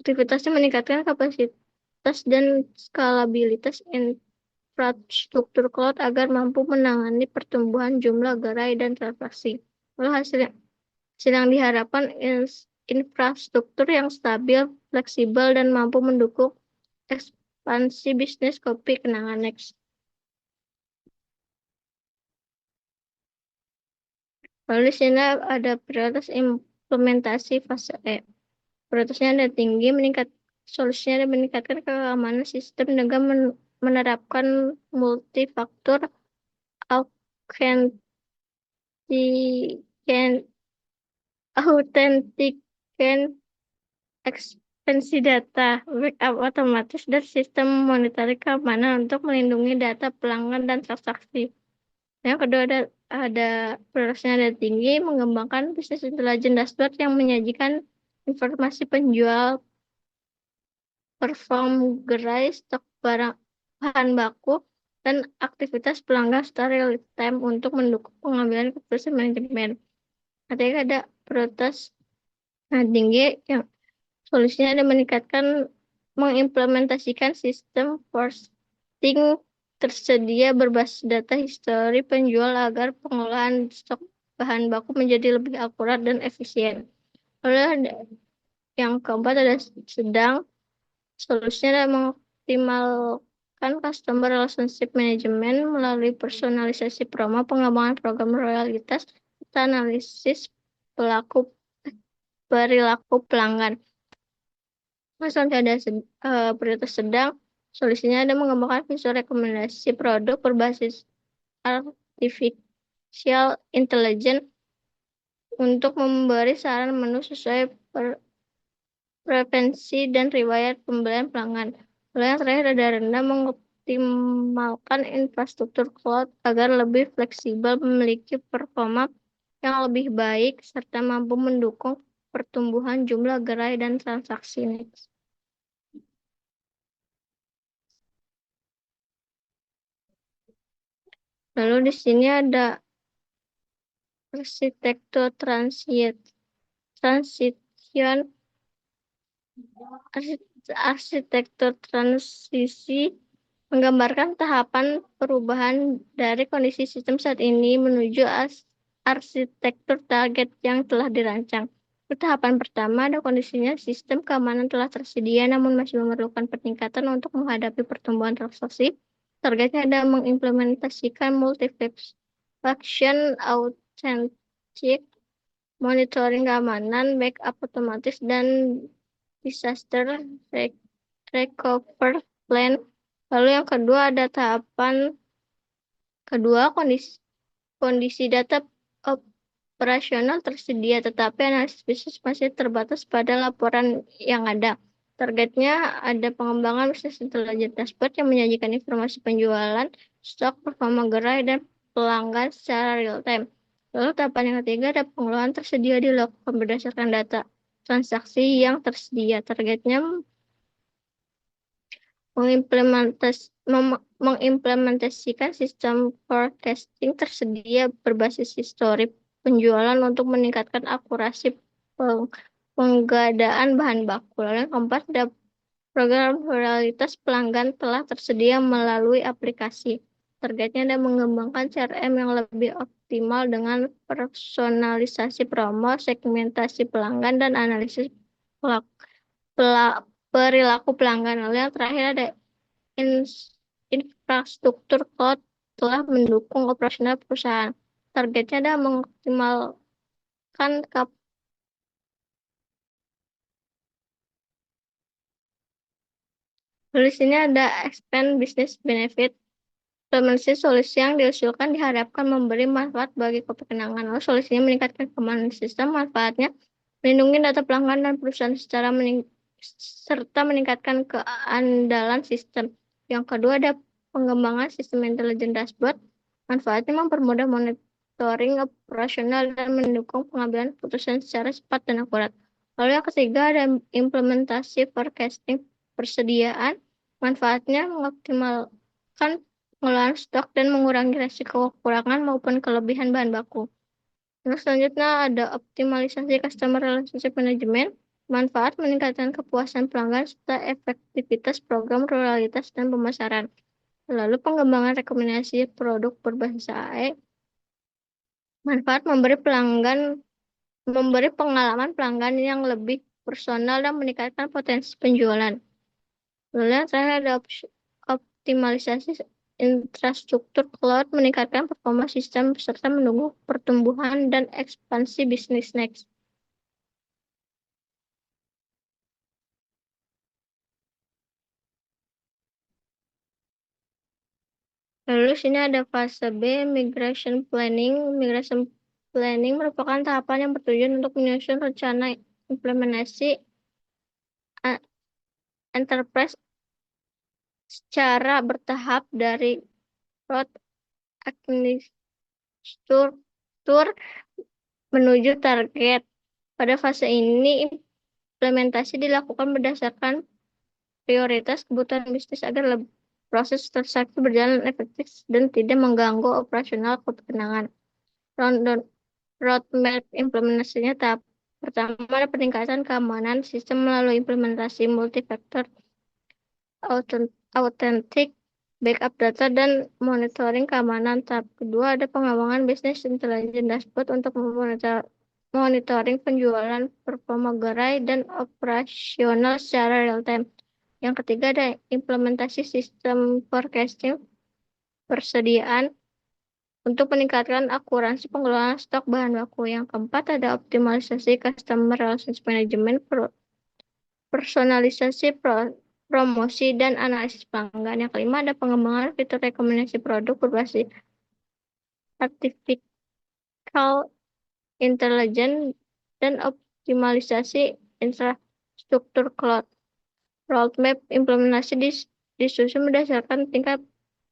Aktivitasnya meningkatkan kapasitas dan skalabilitas infrastruktur cloud agar mampu menangani pertumbuhan jumlah gerai dan transaksi. Lalu Sedang diharapkan infrastruktur yang stabil, fleksibel, dan mampu mendukung ekspansi bisnis kopi kenangan next. Lalu di sini ada prioritas implementasi fase E. Prioritasnya ada tinggi, solusinya ada meningkatkan keamanan sistem dengan menerapkan multifaktor authentication, authentication ekspansi data, backup otomatis, dan sistem monitoring keamanan untuk melindungi data pelanggan dan transaksi. Yang kedua ada prioritasnya ada tinggi, mengembangkan bisnis intelijen dashboard yang menyajikan informasi penjual, perform gerai, stok barang bahan baku, dan aktivitas pelanggan secara real time untuk mendukung pengambilan keputusan manajemen. Ketiga ada prioritas tinggi yang solusinya ada mengimplementasikan sistem forecasting tersedia berbasis data histori penjual agar pengolahan stok bahan baku menjadi lebih akurat dan efisien. Lalu ada yang keempat ada sedang, solusinya ada mengoptimalkan customer relationship management melalui personalisasi promo, pengembangan program loyalitas, serta analisis perilaku pelanggan. Selanjutnya ada prioritas sedang, solusinya ada mengembangkan visual rekomendasi produk berbasis artificial intelligence untuk memberi saran menu sesuai preferensi dan riwayat pembelian pelanggan. Lalu yang terakhir ada rendah, mengoptimalkan infrastruktur cloud agar lebih fleksibel, memiliki performa yang lebih baik, serta mampu mendukung pertumbuhan jumlah gerai dan transaksi next. Lalu di sini ada arsitektur transition, arsitektur transisi menggambarkan tahapan perubahan dari kondisi sistem saat ini menuju arsitektur target yang telah dirancang. Tahapan pertama ada kondisinya sistem keamanan telah tersedia namun masih memerlukan peningkatan untuk menghadapi pertumbuhan transaksi. Targetnya ada mengimplementasikan multi-function authentic, monitoring keamanan, backup otomatis, dan disaster recovery plan. Lalu yang kedua ada tahapan kedua, kondisi data operasional tersedia, tetapi analisis bisnis masih terbatas pada laporan yang ada. Targetnya ada pengembangan bisnis intelijen dashboard yang menyajikan informasi penjualan, stok, performa gerai, dan pelanggan secara real time. Lalu tahapan yang ketiga ada pengelolaan tersedia dilakukan berdasarkan data transaksi yang tersedia. Targetnya mengimplementasikan sistem forecasting tersedia berbasis histori penjualan untuk meningkatkan akurasi penggadaan bahan baku. Lalu yang keempat ada program loyalitas pelanggan telah tersedia melalui aplikasi. Targetnya ada mengembangkan CRM yang lebih optimal dengan personalisasi promo, segmentasi pelanggan, dan analisis perilaku pelanggan. Lalu yang terakhir ada infrastruktur cloud telah mendukung operasional perusahaan. Targetnya adalah mengoptimalkan Lalu di sini ada expand business benefit. Implementasi solusi yang diusulkan diharapkan memberi manfaat bagi kopi kenangan. Lalu solusinya meningkatkan keamanan sistem, manfaatnya melindungi data pelanggan dan perusahaan serta meningkatkan keandalan sistem. Yang kedua ada pengembangan sistem intelijen dashboard. Manfaatnya mempermudah monitoring operasional dan mendukung pengambilan keputusan secara cepat dan akurat. Lalu yang ketiga ada implementasi forecasting persediaan. Manfaatnya mengoptimalkan pengelolaan stok dan mengurangi resiko kekurangan maupun kelebihan bahan baku. Terus selanjutnya ada optimalisasi customer relationship management. Manfaat meningkatkan kepuasan pelanggan serta efektivitas program loyalitas dan pemasaran. Lalu pengembangan rekomendasi produk berbasis AE. Manfaat memberi pelanggan memberi pengalaman pelanggan yang lebih personal dan meningkatkan potensi penjualan. Lalu yang terakhir ada optimalisasi infrastruktur cloud, meningkatkan performa sistem serta mendukung pertumbuhan dan ekspansi bisnis next. Lalu sini ada fase B, migration planning. Migration planning merupakan tahapan yang bertujuan untuk menyusun rencana implementasi enterprise secara bertahap dari road architecture menuju target. Pada fase ini, implementasi dilakukan berdasarkan prioritas kebutuhan bisnis agar proses transaksi berjalan efektif dan tidak mengganggu operasional ketenangan. Roadmap implementasinya tahap pertama ada peningkatan keamanan sistem melalui implementasi multifaktor authentic backup data dan monitoring keamanan. Tahap kedua ada pengembangan bisnis intelligence dashboard untuk monitoring penjualan, performa gerai, dan operasional secara real time. Yang ketiga ada implementasi sistem forecasting persediaan untuk meningkatkan akurasi pengelolaan stok bahan baku. Yang keempat ada optimalisasi customer relationship management, personalisasi promosi, dan analisis pelanggan. Yang kelima ada pengembangan fitur rekomendasi produk berbasis artificial intelligence dan optimalisasi infrastruktur cloud. Roadmap implementasi disusun berdasarkan tingkat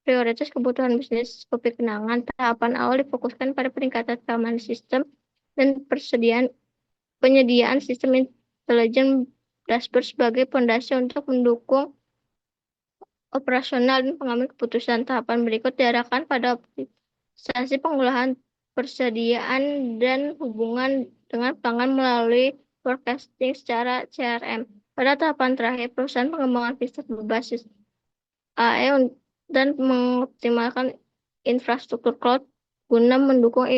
prioritas kebutuhan bisnis kopi kenangan. Tahapan awal difokuskan pada peningkatan keamanan sistem dan penyediaan sistem intelijen dashboard sebagai fondasi untuk mendukung operasional dan pengambil keputusan. Tahapan berikut diarahkan pada optimalisasi pengolahan persediaan dan hubungan dengan pelanggan melalui forecasting secara CRM. Pada tahapan terakhir, perusahaan pengembangan fitur berbasis AI dan mengoptimalkan infrastruktur cloud guna mendukung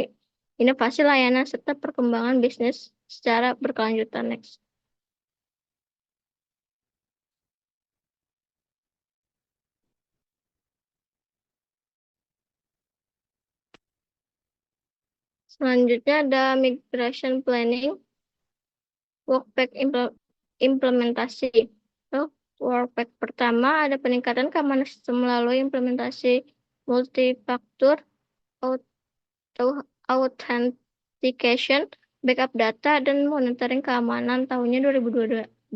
inovasi layanan serta perkembangan bisnis secara berkelanjutan. Next. Selanjutnya ada migration planning, workpack implementasi. Workpack pertama ada peningkatan keamanan sistem melalui implementasi multifaktor authentication, backup data, dan monitoring keamanan tahunnya 2026.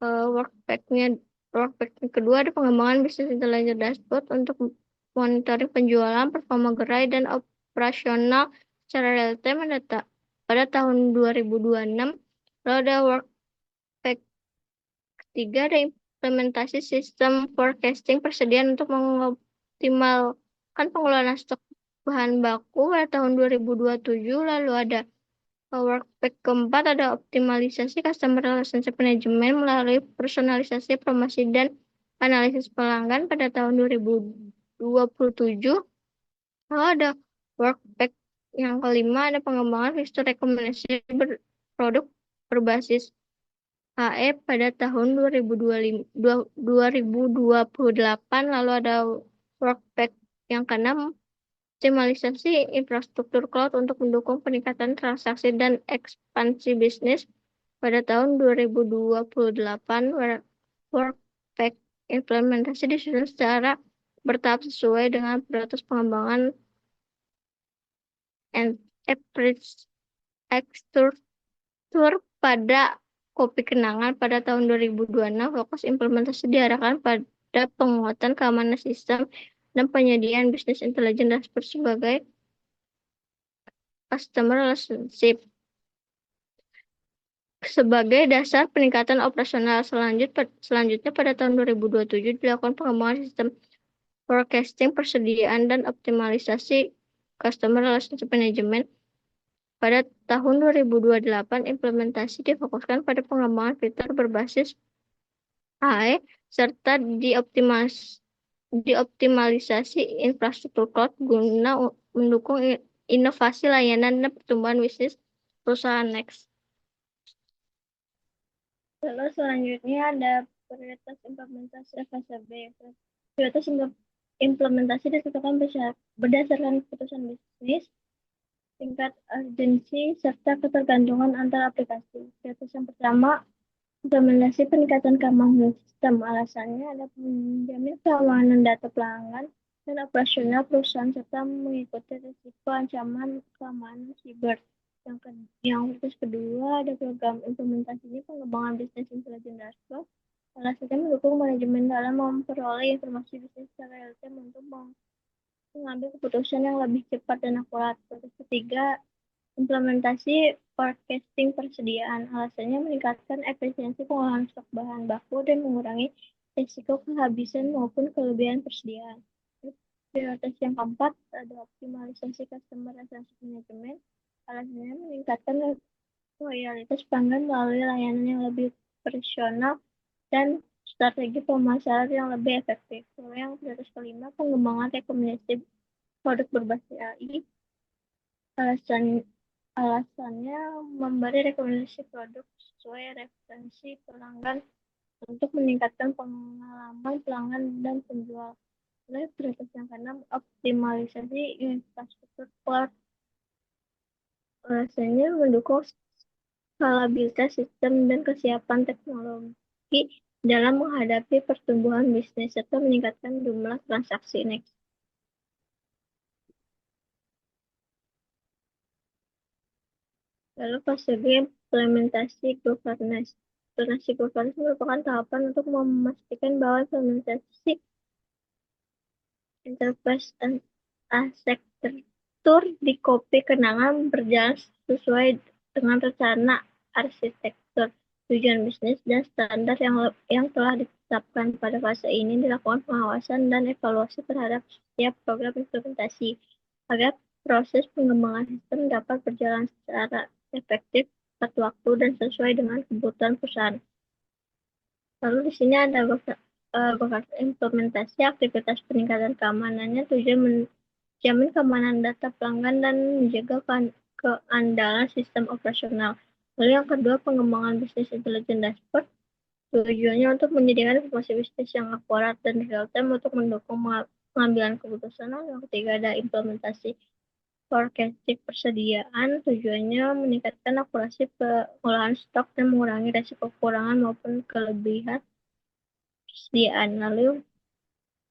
Workpack kedua ada pengembangan bisnis intelligence dashboard untuk monitoring penjualan, performa gerai, dan operasional secara real time pada tahun 2026. Lalu ada workpack ketiga ada implementasi sistem forecasting persediaan untuk mengoptimalkan pengelolaan stok bahan baku pada tahun 2027. Lalu ada workpack keempat ada optimalisasi customer relationship management melalui personalisasi promosi dan analisis pelanggan pada tahun 2027. Lalu ada workpack yang kelima ada pengembangan fitur rekomendasi produk berbasis HE pada tahun 2028. Lalu ada workpack yang keenam optimalisasi infrastruktur cloud untuk mendukung peningkatan transaksi dan ekspansi bisnis pada tahun 2028. Workpack implementasi disusun secara bertahap sesuai dengan prioritas pengembangan arsitektur pada kopi kenangan pada tahun 2026. Fokus implementasi diarahkan pada penguatan keamanan sistem dan penyediaan bisnis intelijen dashboard sebagai customer relationship sebagai dasar peningkatan operasional. Selanjutnya pada tahun 2027 dilakukan pengembangan sistem forecasting persediaan dan optimalisasi customer relationship management. Pada tahun 2028 implementasi difokuskan pada pengembangan fitur berbasis AI serta dioptimalisasi infrastruktur cloud guna mendukung inovasi layanan dan pertumbuhan bisnis perusahaan Next. Lalu selanjutnya ada prioritas implementasi fase B. Prioritas implementasi ditentukan berdasarkan keputusan bisnis, tingkat urgensi, serta ketergantungan antar aplikasi. Prioritas yang pertama, implementasi peningkatan keamanan sistem. Alasannya ada menjamin keamanan data pelanggan dan operasional perusahaan serta mengikuti risiko ancaman keamanan siber. Yang kedua ada program implementasi ini pengembangan bisnis intelligence dashboard. Alasannya mendukung manajemen dalam memperoleh informasi bisnis secara real time untuk mengambil keputusan yang lebih cepat dan akurat. Terus ketiga, implementasi forecasting persediaan. Alasannya meningkatkan efisiensi pengolahan stok bahan baku dan mengurangi risiko kehabisan maupun kelebihan persediaan. Prioritas yang keempat ada optimalisasi customer relationship management. Alasannya meningkatkan loyalitas pelanggan melalui layanan yang lebih profesional dan strategi pemasaran yang lebih efektif. Lalu yang prioritas kelima, pengembangan rekomendasi produk berbasis AI. Alasannya memberi rekomendasi produk sesuai referensi pelanggan untuk meningkatkan pengalaman pelanggan dan penjual. Lalu prioritas yang keenam, optimalisasi infrastruktur cloud. Alasannya mendukung skalabilitas sistem dan kesiapan teknologi dalam menghadapi pertumbuhan bisnis serta meningkatkan jumlah transaksi Next. Lalu fase B, implementasi governance. Implementasi governance merupakan tahapan untuk memastikan bahwa implementasi enterprise arsitektur di kopi kenangan berjalan sesuai dengan rencana arsitektur, tujuan bisnis, dan standar yang telah ditetapkan. Pada fase ini dilakukan pengawasan dan evaluasi terhadap setiap program implementasi agar proses pengembangan sistem dapat berjalan secara efektif, tepat waktu, dan sesuai dengan kebutuhan perusahaan. Lalu di sini ada implementasi aktivitas peningkatan keamanannya, tujuan menjamin keamanan data pelanggan dan menjaga keandalan sistem operasional. Lalu yang kedua, pengembangan bisnis intelligence dashboard. Tujuannya untuk menyediakan informasi bisnis yang akurat dan real time untuk mendukung pengambilan keputusan. Lalu yang ketiga ada implementasi forecasting persediaan. Tujuannya meningkatkan akurasi pengolahan stok dan mengurangi risiko kekurangan maupun kelebihan persediaan. Lalu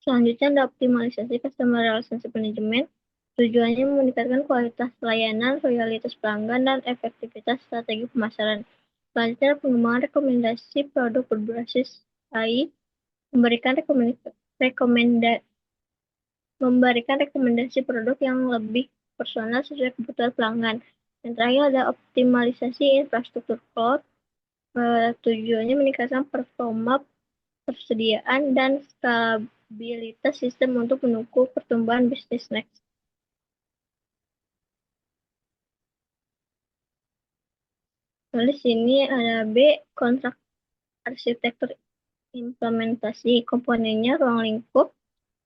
selanjutnya ada optimalisasi customer relationship management. Tujuannya meningkatkan kualitas layanan, loyalitas pelanggan, dan efektivitas strategi pemasaran. Selanjutnya pengembangan rekomendasi produk berbasis AI, memberikan rekomendasi produk yang lebih personal sesuai kebutuhan pelanggan. Yang terakhir ada optimalisasi infrastruktur cloud. Tujuannya meningkatkan performa persediaan dan stabilitas sistem untuk mendukung pertumbuhan bisnis Next. Lalu di sini ada B, kontrak arsitektur implementasi. Komponennya ruang lingkup.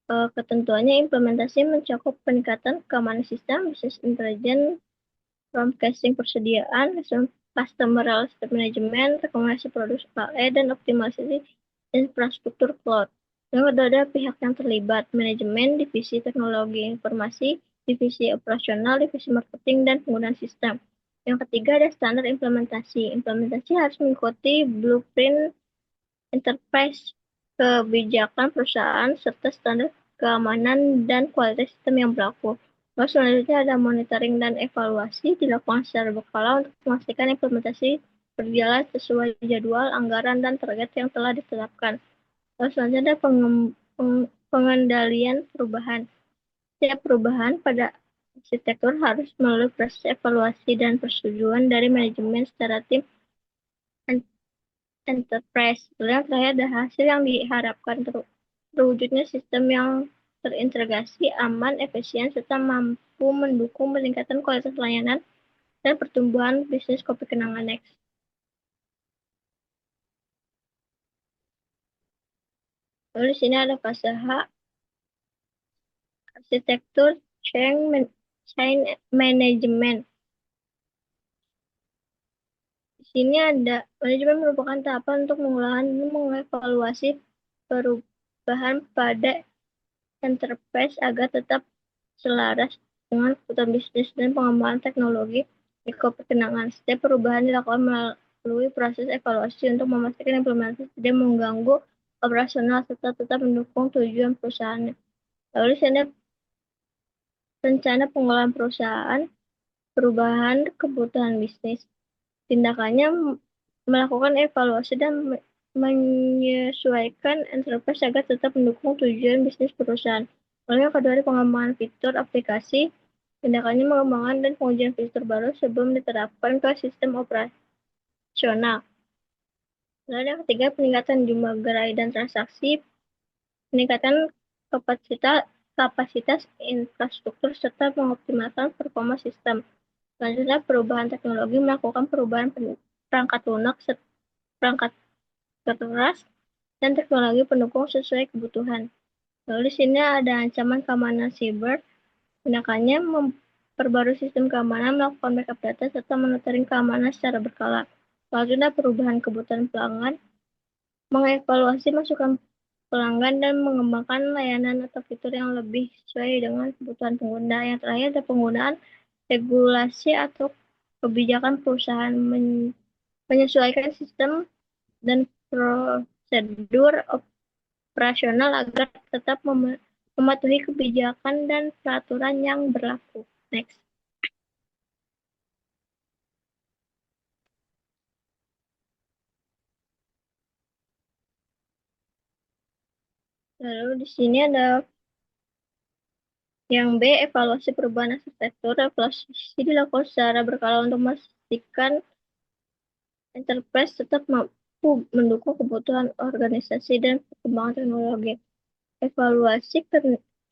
Ketentuannya implementasi mencakup peningkatan keamanan sistem, business intelligence, forecasting persediaan, customer relationship management, rekomendasi produk AE, dan optimalisasi infrastruktur cloud. Yang kedua ada pihak yang terlibat, manajemen, divisi teknologi informasi, divisi operasional, divisi marketing, dan penggunaan sistem. Yang ketiga ada standar implementasi. Implementasi harus mengikuti blueprint enterprise, kebijakan perusahaan, serta standar keamanan dan kualitas sistem yang berlaku. Lalu selanjutnya ada monitoring dan evaluasi dilakukan secara berkala untuk memastikan implementasi berjalan sesuai jadwal, anggaran, dan target yang telah ditetapkan. Lalu selanjutnya ada pengendalian perubahan. Setiap perubahan pada arsitektur harus melalui proses evaluasi dan persetujuan dari manajemen secara tim enterprise. Lalu yang terakhir ada hasil yang diharapkan terwujudnya sistem yang terintegrasi, aman, efisien, serta mampu mendukung peningkatan kualitas layanan dan pertumbuhan bisnis kopi kenangan Next. Lalu di sini ada fase H, arsitektur chain management. Di sini ada manajemen merupakan tahapan untuk mengolah dan mengevaluasi perubahan pada enterprise agar tetap selaras dengan kebutuhan bisnis dan pengembangan teknologi di kenangan. Setiap perubahan dilakukan melalui proses evaluasi untuk memastikan implementasi tidak mengganggu operasional serta tetap mendukung tujuan perusahaan. Lalu di sini rencana pengolahan perusahaan, perubahan kebutuhan bisnis. Tindakannya melakukan evaluasi dan menyesuaikan enterprise agar tetap mendukung tujuan bisnis perusahaan. Lalu yang kedua, pengembangan fitur aplikasi. Tindakannya mengembangkan dan pengujian fitur baru sebelum diterapkan ke sistem operasional. Lalu yang ketiga, peningkatan jumlah gerai dan transaksi. Peningkatan kapasitas infrastruktur serta mengoptimalkan performa sistem. Selanjutnya, perubahan teknologi melakukan perubahan perangkat lunak, perangkat keras, dan teknologi pendukung sesuai kebutuhan. Lalu di sini ada ancaman keamanan siber. Tindakannya memperbarui sistem keamanan, melakukan backup data, serta monitoring keamanan secara berkala. Selanjutnya, perubahan kebutuhan pelanggan, mengevaluasi masukan pelanggan dan mengembangkan layanan atau fitur yang lebih sesuai dengan kebutuhan pengguna. Yang terakhir ada penggunaan regulasi atau kebijakan perusahaan menyesuaikan sistem dan prosedur operasional agar tetap mematuhi kebijakan dan peraturan yang berlaku. Next. Lalu di sini ada yang B, evaluasi perubahan arsitektur. Evaluasi dilakukan secara berkala untuk memastikan enterprise tetap mampu mendukung kebutuhan organisasi dan perkembangan teknologi. Evaluasi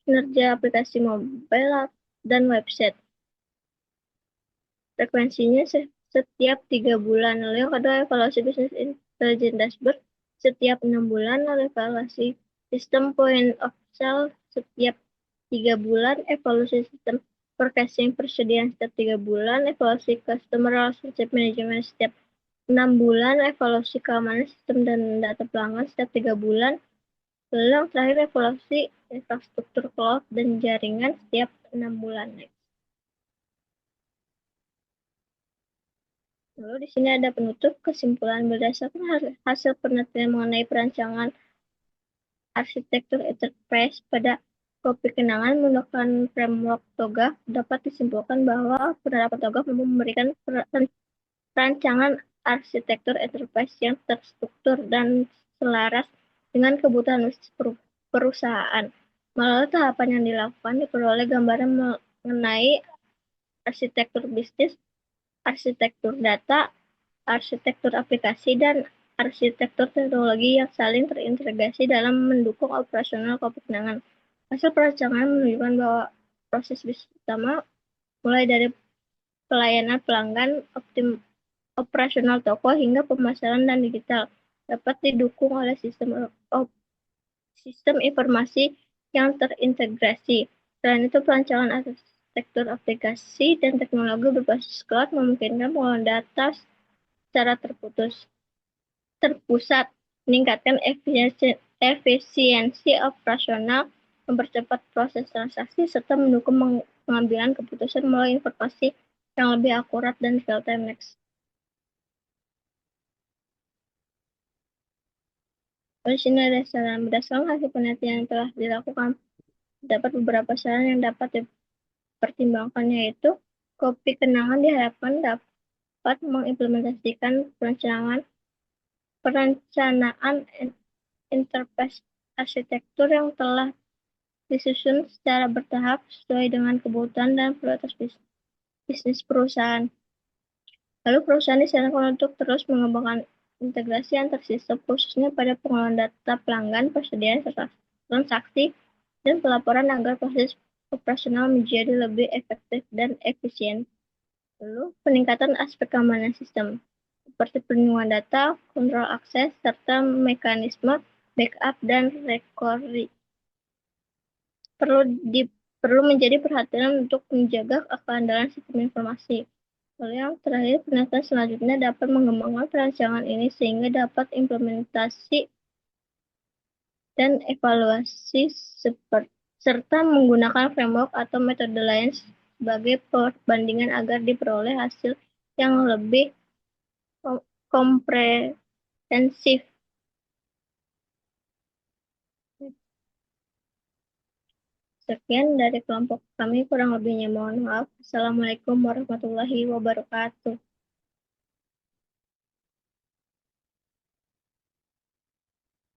kinerja aplikasi mobile dan website. Frekuensinya setiap 3 bulan. Lalu yang kedua, evaluasi bisnis intelligence dashboard setiap 6 bulan. Lalu evaluasi sistem point of sale setiap 3 bulan. Evaluasi sistem forecasting persediaan setiap 3 bulan. Evaluasi customer relationship management setiap 6 bulan. Evaluasi keamanan sistem dan data pelanggan setiap 3 bulan. Lalu yang terakhir, evaluasi infrastruktur cloud dan jaringan setiap 6 bulan. Lalu di sini ada penutup kesimpulan berdasarkan hasil penelitian mengenai perancangan arsitektur enterprise pada kopi kenangan menggunakan framework TOGAF, dapat disimpulkan bahwa penerapan TOGAF mampu memberikan perancangan arsitektur enterprise yang terstruktur dan selaras dengan kebutuhan perusahaan. Melalui tahapan yang dilakukan, diperoleh gambaran mengenai arsitektur bisnis, arsitektur data, arsitektur aplikasi, dan arsitektur teknologi yang saling terintegrasi dalam mendukung operasional kopi kenangan. Hasil perancangan menunjukkan bahwa proses bisnis utama, mulai dari pelayanan pelanggan, operasional toko, hingga pemasaran dan digital, dapat didukung oleh sistem informasi yang terintegrasi. Selain itu, perancangan arsitektur aplikasi dan teknologi berbasis cloud memungkinkan pengolahan data secara terpusat, meningkatkan efisiensi operasional, mempercepat proses transaksi, serta mendukung pengambilan keputusan melalui informasi yang lebih akurat dan real-time. Next. Di sini ada saran. Berdasarkan hasil penelitian yang telah dilakukan, dapat beberapa saran yang dapat dipertimbangkan, yaitu kopi kenangan diharapkan dapat mengimplementasikan perencanaan enterprise arsitektur yang telah disusun secara bertahap sesuai dengan kebutuhan dan prioritas bisnis perusahaan. Lalu perusahaan disarankan untuk terus mengembangkan integrasi antar sistem, khususnya pada pengolahan data pelanggan, persediaan transaksi, dan pelaporan agar proses operasional menjadi lebih efektif dan efisien. Lalu peningkatan aspek keamanan sistem, seperti perlindungan data, kontrol akses, serta mekanisme backup dan recovery. Perlu perlu menjadi perhatian untuk menjaga keandalan sistem informasi. Lalu yang terakhir, penelitian selanjutnya dapat mengembangkan perancangan ini sehingga dapat implementasi dan evaluasi serta menggunakan framework atau metode lain sebagai perbandingan agar diperoleh hasil yang lebih komprehensif. Sekian dari kelompok kami, kurang lebihnya mohon maaf. Assalamualaikum warahmatullahi wabarakatuh.